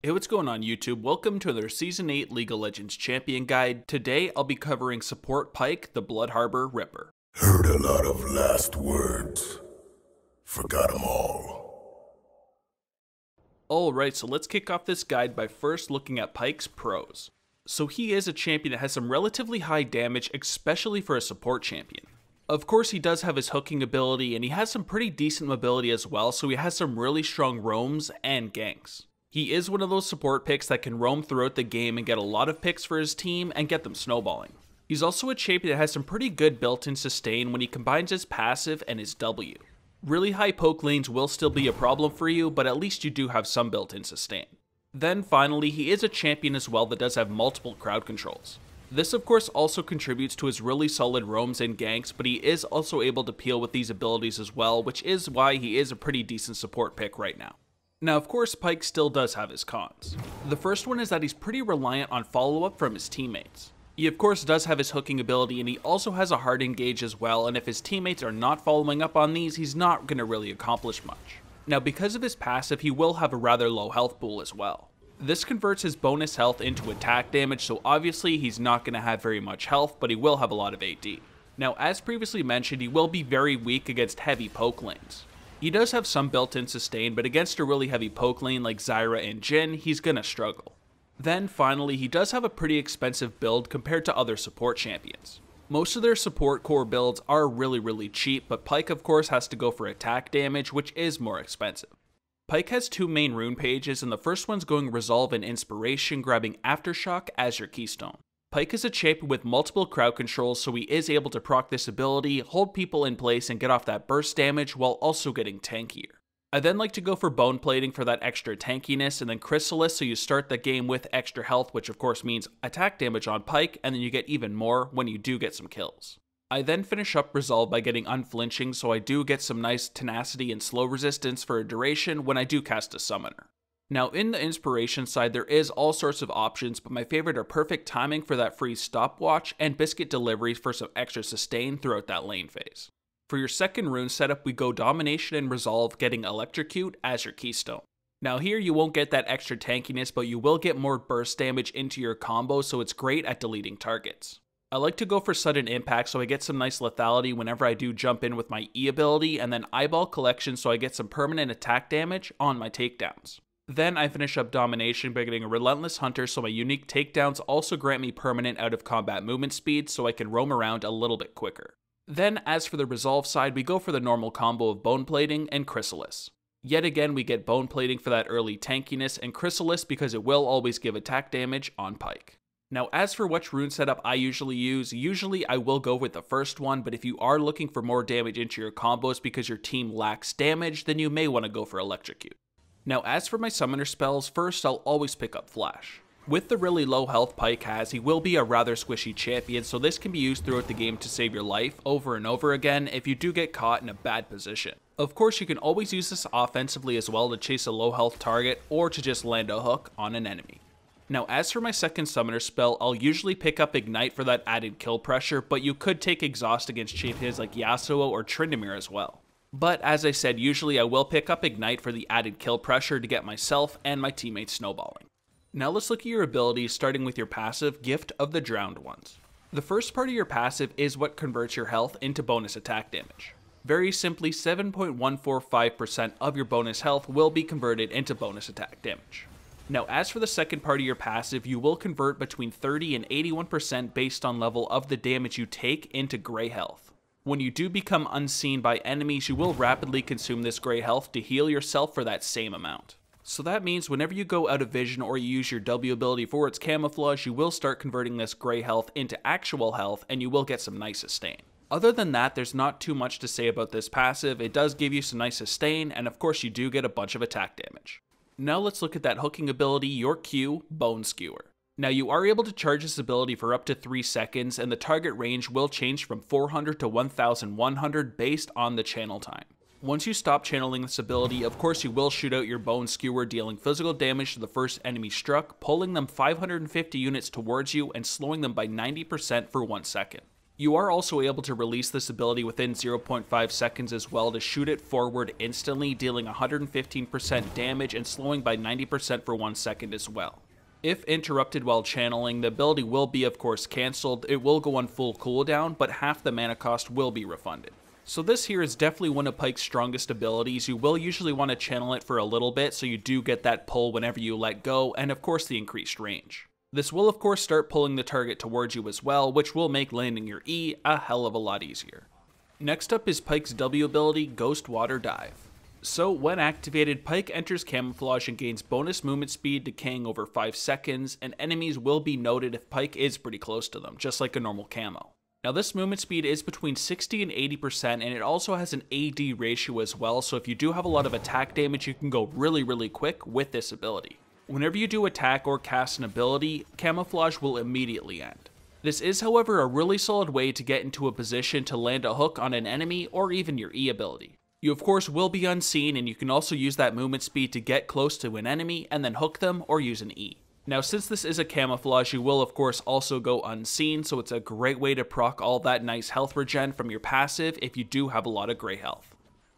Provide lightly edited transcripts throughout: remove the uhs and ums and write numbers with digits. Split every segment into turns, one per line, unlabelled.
Hey, what's going on YouTube? Welcome to their Season 8 League of Legends Champion Guide. Today I'll be covering support Pyke, the Blood Harbor Ripper.
Heard a lot of last words. Forgot them all.
Alright, so let's kick off this guide by first looking at Pyke's pros. So he is a champion that has some relatively high damage, especially for a support champion. Of course he does have his hooking ability and he has some pretty decent mobility as well, so he has some really strong roams and ganks. He is one of those support picks that can roam throughout the game and get a lot of picks for his team and get them snowballing. He's also a champion that has some pretty good built-in sustain when he combines his passive and his W. Really high poke lanes will still be a problem for you, but at least you do have some built-in sustain. Then finally, he is a champion as well that does have multiple crowd controls. This of course also contributes to his really solid roams and ganks, but he is also able to peel with these abilities as well, which is why he is a pretty decent support pick right now. Now of course Pyke still does have his cons. The first one is that he's pretty reliant on follow-up from his teammates. He of course does have his hooking ability and he also has a hard engage as well, and if his teammates are not following up on these, he's not going to really accomplish much. Now because of his passive, he will have a rather low health pool as well. This converts his bonus health into attack damage, so obviously he's not going to have very much health, but he will have a lot of AD. Now as previously mentioned, he will be very weak against heavy poke lanes. He does have some built-in sustain, but against a really heavy poke lane like Zyra and Jhin, he's gonna struggle. Then finally, he does have a pretty expensive build compared to other support champions. Most of their support core builds are really cheap, but Pyke of course has to go for attack damage, which is more expensive. Pyke has two main rune pages, and the first one's going Resolve and Inspiration, grabbing Aftershock as your keystone. Pyke is a champion with multiple crowd controls, so he is able to proc this ability, hold people in place, and get off that burst damage while also getting tankier. I then like to go for Bone Plating for that extra tankiness, and then Chrysalis so you start the game with extra health, which of course means attack damage on Pyke, and then you get even more when you do get some kills. I then finish up Resolve by getting Unflinching, so I do get some nice tenacity and slow resistance for a duration when I do cast a Summoner. Now in the inspiration side, there is all sorts of options, but my favorite are Perfect Timing for that free stopwatch and Biscuit Delivery for some extra sustain throughout that lane phase. For your second rune setup, we go Domination and Resolve, getting Electrocute as your keystone. Now here you won't get that extra tankiness, but you will get more burst damage into your combo, so it's great at deleting targets. I like to go for Sudden Impact so I get some nice lethality whenever I do jump in with my E ability, and then Eyeball Collection so I get some permanent attack damage on my takedowns. Then I finish up Domination by getting a Relentless Hunter so my unique takedowns also grant me permanent out of combat movement speed so I can roam around a little bit quicker. Then as for the Resolve side, we go for the normal combo of Bone Plating and Chrysalis. Yet again we get Bone Plating for that early tankiness and Chrysalis because it will always give attack damage on Pyke. Now as for which rune setup I usually use, I will go with the first one, but if you are looking for more damage into your combos because your team lacks damage, then you may want to go for Electrocute. Now as for my summoner spells, first I'll always pick up Flash. With the really low health Pyke has, he will be a rather squishy champion, so this can be used throughout the game to save your life over and over again if you do get caught in a bad position. Of course you can always use this offensively as well to chase a low health target or to just land a hook on an enemy. Now as for my second summoner spell, I'll usually pick up Ignite for that added kill pressure, but you could take Exhaust against champions like Yasuo or Tryndamere as well. But as I said, usually I will pick up Ignite for the added kill pressure to get myself and my teammates snowballing. Now let's look at your abilities, starting with your passive, Gift of the Drowned Ones. The first part of your passive is what converts your health into bonus attack damage. Very simply, 7.145% of your bonus health will be converted into bonus attack damage. Now as for the second part of your passive, you will convert between 30 and 81% based on level of the damage you take into gray health. When you do become unseen by enemies, you will rapidly consume this gray health to heal yourself for that same amount. So that means whenever you go out of vision or you use your W ability for its camouflage, you will start converting this gray health into actual health and you will get some nice sustain. Other than that, there's not too much to say about this passive. It does give you some nice sustain, and of course you do get a bunch of attack damage. Now let's look at that hooking ability, your Q, Bone Skewer. Now you are able to charge this ability for up to 3 seconds, and the target range will change from 400 to 1100 based on the channel time. Once you stop channeling this ability, of course you will shoot out your Bone Skewer, dealing physical damage to the first enemy struck, pulling them 550 units towards you and slowing them by 90% for 1 second. You are also able to release this ability within 0.5 seconds as well to shoot it forward instantly, dealing 115% damage and slowing by 90% for 1 second as well. If interrupted while channeling, the ability will be of course cancelled. It will go on full cooldown, but half the mana cost will be refunded. So this here is definitely one of Pyke's strongest abilities. You will usually want to channel it for a little bit so you do get that pull whenever you let go, and of course the increased range. This will of course start pulling the target towards you as well, which will make landing your E a hell of a lot easier. Next up is Pyke's W ability, Ghost Water Dive. So when activated, Pyke enters camouflage and gains bonus movement speed, decaying over 5 seconds, and enemies will be noted if Pyke is pretty close to them, just like a normal camo. Now this movement speed is between 60 and 80%, and it also has an AD ratio as well, so if you do have a lot of attack damage, you can go really quick with this ability. Whenever you do attack or cast an ability, camouflage will immediately end. This is however a really solid way to get into a position to land a hook on an enemy or even your E ability. You of course will be unseen, and you can also use that movement speed to get close to an enemy and then hook them or use an E. Now since this is a camouflage, you will of course also go unseen, so it's a great way to proc all that nice health regen from your passive if you do have a lot of gray health.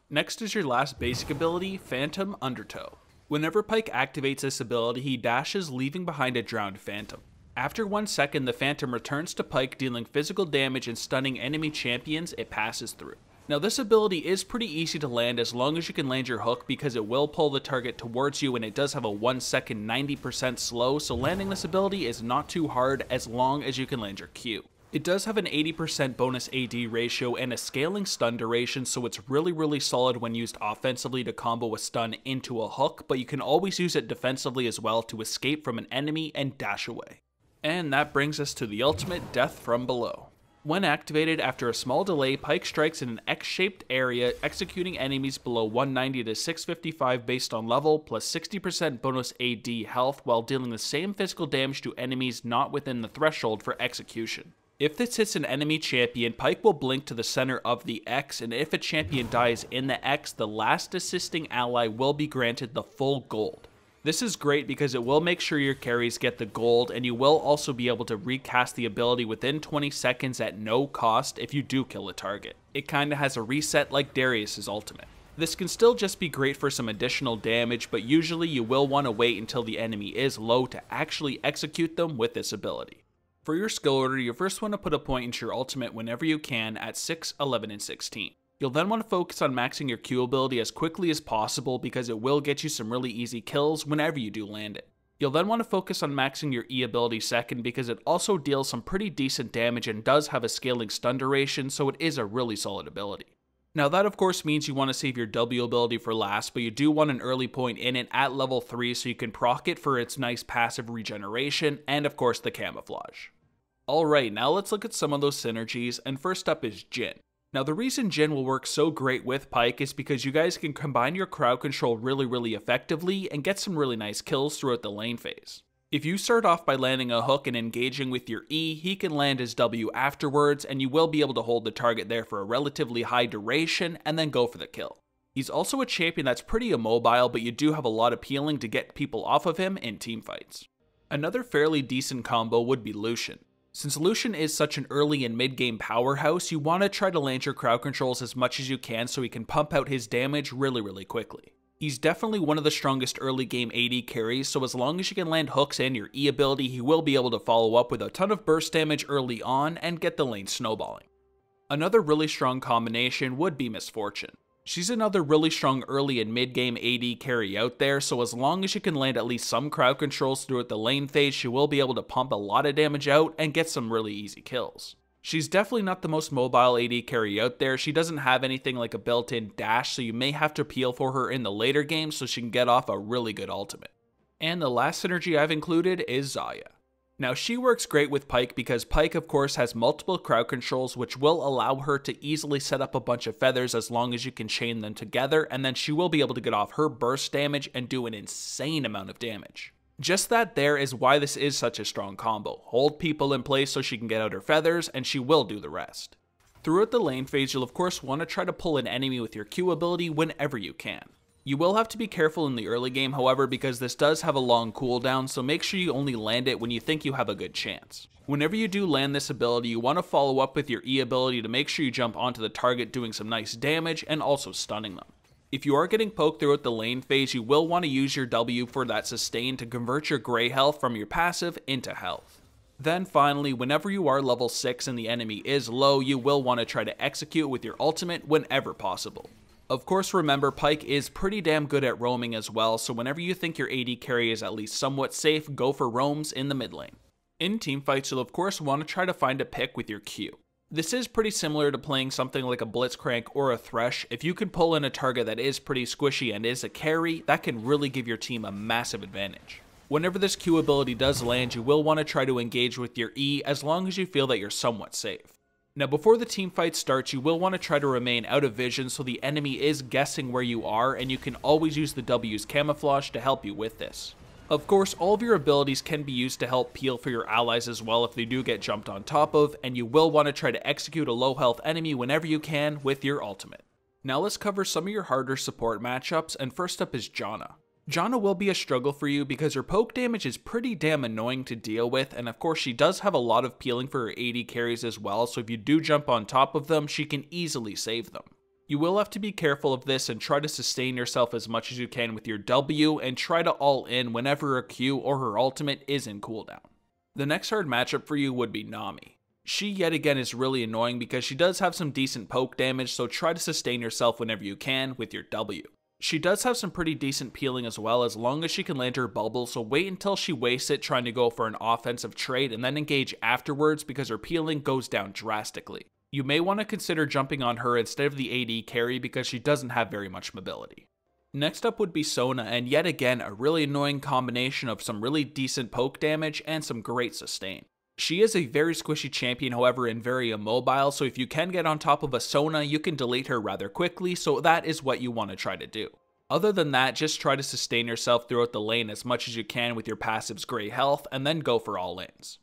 Next is your last basic ability, Phantom Undertow. Whenever Pyke activates this ability, he dashes, leaving behind a drowned phantom. After 1 second, the phantom returns to Pyke, dealing physical damage and stunning enemy champions it passes through. Now this ability is pretty easy to land as long as you can land your hook, because it will pull the target towards you and it does have a 1 second 90% slow, so landing this ability is not too hard as long as you can land your Q. It does have an 80% bonus AD ratio and a scaling stun duration, so it's really solid when used offensively to combo a stun into a hook, but you can always use it defensively as well to escape from an enemy and dash away. And that brings us to the ultimate, Death from Below. When activated, after a small delay, Pyke strikes in an X-shaped area, executing enemies below 190 to 655 based on level, plus 60% bonus AD health, while dealing the same physical damage to enemies not within the threshold for execution. If this hits an enemy champion, Pyke will blink to the center of the X, and if a champion dies in the X, the last assisting ally will be granted the full gold. This is great because it will make sure your carries get the gold, and you will also be able to recast the ability within 20 seconds at no cost if you do kill a target. It kinda has a reset like Darius's ultimate. This can still just be great for some additional damage, but usually you will want to wait until the enemy is low to actually execute them with this ability. For your skill order, you first want to put a point into your ultimate whenever you can at 6, 11, and 16. You'll then want to focus on maxing your Q ability as quickly as possible because it will get you some really easy kills whenever you do land it. You'll then want to focus on maxing your E ability second because it also deals some pretty decent damage and does have a scaling stun duration, so it is a really solid ability. Now that of course means you want to save your W ability for last, but you do want an early point in it at level 3 so you can proc it for its nice passive regeneration and of course the camouflage. Alright, now let's look at some of those synergies, and first up is Jhin. Now the reason Jhin will work so great with Pyke is because you guys can combine your crowd control really effectively and get some really nice kills throughout the lane phase. If you start off by landing a hook and engaging with your E, he can land his W afterwards, and you will be able to hold the target there for a relatively high duration and then go for the kill. He's also a champion that's pretty immobile, but you do have a lot of peeling to get people off of him in teamfights. Another fairly decent combo would be Lucian. Since Lucian is such an early and mid-game powerhouse, you want to try to land your crowd controls as much as you can so he can pump out his damage really quickly. He's definitely one of the strongest early game AD carries, so as long as you can land hooks and your E ability, he will be able to follow up with a ton of burst damage early on and get the lane snowballing. Another really strong combination would be Misfortune. She's another really strong early and mid-game AD carry out there, so as long as you can land at least some crowd controls throughout the lane phase, she will be able to pump a lot of damage out and get some really easy kills. She's definitely not the most mobile AD carry out there. She doesn't have anything like a built-in dash, so you may have to peel for her in the later games so she can get off a really good ultimate. And the last synergy I've included is Xayah. Now she works great with Pyke because Pyke of course has multiple crowd controls which will allow her to easily set up a bunch of feathers as long as you can chain them together, and then she will be able to get off her burst damage and do an insane amount of damage. Just that there is why this is such a strong combo. Hold people in place so she can get out her feathers and she will do the rest. Throughout the lane phase, you'll of course want to try to pull an enemy with your Q ability whenever you can. You will have to be careful in the early game, however, because this does have a long cooldown, so make sure you only land it when you think you have a good chance. Whenever you do land this ability, you want to follow up with your E ability to make sure you jump onto the target doing some nice damage and also stunning them. If you are getting poked throughout the lane phase, you will want to use your W for that sustain to convert your gray health from your passive into health. Then finally, whenever you are level 6 and the enemy is low, you will want to try to execute with your ultimate whenever possible. Of course, remember, Pyke is pretty damn good at roaming as well, so whenever you think your AD carry is at least somewhat safe, go for roams in the mid lane. In teamfights, you'll of course want to try to find a pick with your Q. This is pretty similar to playing something like a Blitzcrank or a Thresh. If you can pull in a target that is pretty squishy and is a carry, that can really give your team a massive advantage. Whenever this Q ability does land, you will want to try to engage with your E as long as you feel that you're somewhat safe. Now before the team fight starts, you will want to try to remain out of vision so the enemy is guessing where you are, and you can always use the W's camouflage to help you with this. Of course, all of your abilities can be used to help peel for your allies as well if they do get jumped on top of, and you will want to try to execute a low health enemy whenever you can with your ultimate. Now let's cover some of your harder support matchups, and first up is Janna. Janna will be a struggle for you because her poke damage is pretty damn annoying to deal with, and of course she does have a lot of peeling for her AD carries as well, so if you do jump on top of them, she can easily save them. You will have to be careful of this and try to sustain yourself as much as you can with your W, and try to all in whenever her Q or her ultimate is in cooldown. The next hard matchup for you would be Nami. She yet again is really annoying because she does have some decent poke damage, so try to sustain yourself whenever you can with your W. She does have some pretty decent peeling as well, as long as she can land her bubble, so wait until she wastes it trying to go for an offensive trade and then engage afterwards because her peeling goes down drastically. You may want to consider jumping on her instead of the AD carry because she doesn't have very much mobility. Next up would be Sona, and yet again a really annoying combination of some really decent poke damage and some great sustain. She is a very squishy champion, however, and very immobile, so if you can get on top of a Sona, you can delete her rather quickly, so that is what you want to try to do. Other than that, just try to sustain yourself throughout the lane as much as you can with your passive's great health, and then go for all-ins.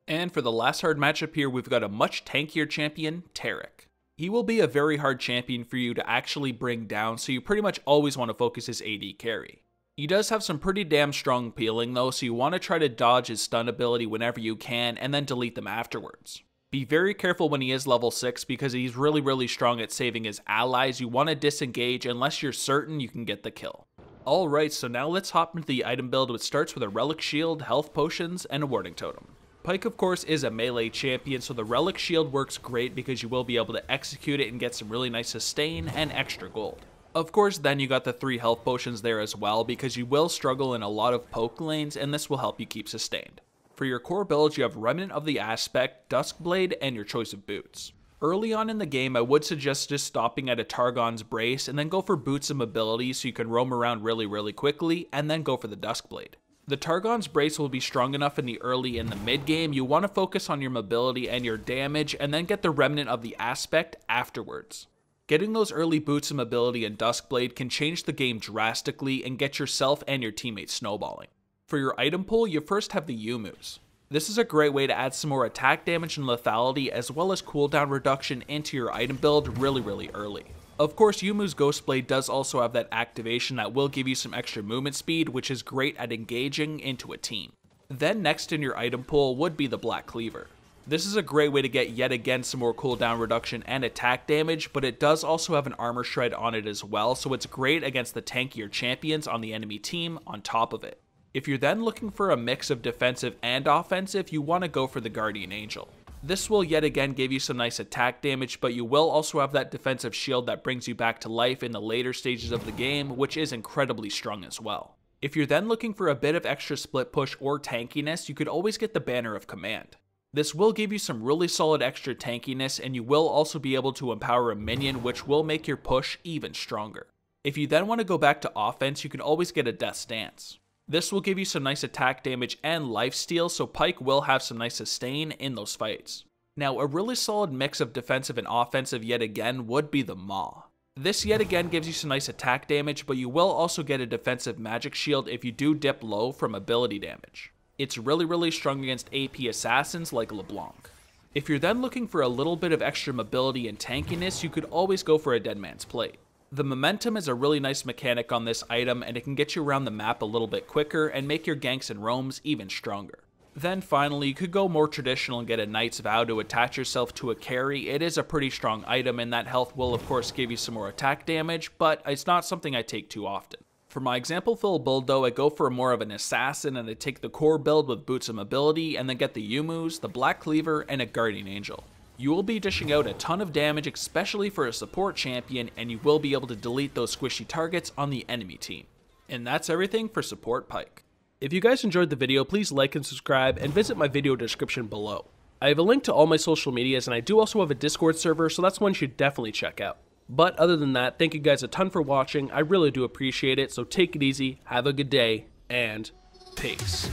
And for the last hard matchup here, we've got a much tankier champion, Taric. He will be a very hard champion for you to actually bring down, so you pretty much always want to focus his AD carry. He does have some pretty damn strong peeling though, so you want to try to dodge his stun ability whenever you can and then delete them afterwards. Be very careful when he is level 6 because he's really strong at saving his allies. You want to disengage unless you're certain you can get the kill. Alright, so now let's hop into the item build, which starts with a relic shield, health potions, and a warding totem. Pyke of course is a melee champion, so the relic shield works great because you will be able to execute it and get some really nice sustain and extra gold. Of course, then you got the 3 health potions there as well because you will struggle in a lot of poke lanes, and this will help you keep sustained. For your core builds, you have Remnant of the Aspect, Duskblade, and your choice of boots. Early on in the game, I would suggest just stopping at a Targon's Brace and then go for boots and mobility so you can roam around really quickly, and then go for the Duskblade. The Targon's Brace will be strong enough in the early and the mid game. You want to focus on your mobility and your damage, and then get the Remnant of the Aspect afterwards. Getting those early boots and mobility and Duskblade can change the game drastically and get yourself and your teammates snowballing. For your item pool, you first have the Yumu's. This is a great way to add some more attack damage and lethality as well as cooldown reduction into your item build really early. Of course, Yumu's Ghostblade does also have that activation that will give you some extra movement speed, which is great at engaging into a team. Then next in your item pool would be the Black Cleaver. This is a great way to get yet again some more cooldown reduction and attack damage, but it does also have an armor shred on it as well, so it's great against the tankier champions on the enemy team on top of it. If you're then looking for a mix of defensive and offensive, you want to go for the Guardian Angel. This will yet again give you some nice attack damage, but you will also have that defensive shield that brings you back to life in the later stages of the game, which is incredibly strong as well. If you're then looking for a bit of extra split push or tankiness, you could always get the Banner of Command. This will give you some really solid extra tankiness, and you will also be able to empower a minion, which will make your push even stronger. If you then want to go back to offense, you can always get a Death Stance. This will give you some nice attack damage and lifesteal, so Pyke will have some nice sustain in those fights. Now, a really solid mix of defensive and offensive yet again would be the Maw. This yet again gives you some nice attack damage, but you will also get a defensive magic shield if you do dip low from ability damage. It's really strong against AP assassins like LeBlanc. If you're then looking for a little bit of extra mobility and tankiness, you could always go for a Dead Man's Plate. The momentum is a really nice mechanic on this item, and it can get you around the map a little bit quicker and make your ganks and roams even stronger. Then finally, you could go more traditional and get a Knight's Vow to attach yourself to a carry. It is a pretty strong item, and that health will of course give you some more attack damage, but it's not something I take too often. For my example fill build though, I go for more of an assassin and I take the core build with Boots of Mobility and then get the Yumu's, the Black Cleaver, and a Guardian Angel. You will be dishing out a ton of damage, especially for a support champion, and you will be able to delete those squishy targets on the enemy team. And that's everything for support Pyke.
If you guys enjoyed the video, please like and subscribe and visit my video description below. I have a link to all my social medias and I do also have a Discord server, so that's one you should definitely check out. But other than that, thank you guys a ton for watching, I really do appreciate it, so take it easy, have a good day, and peace.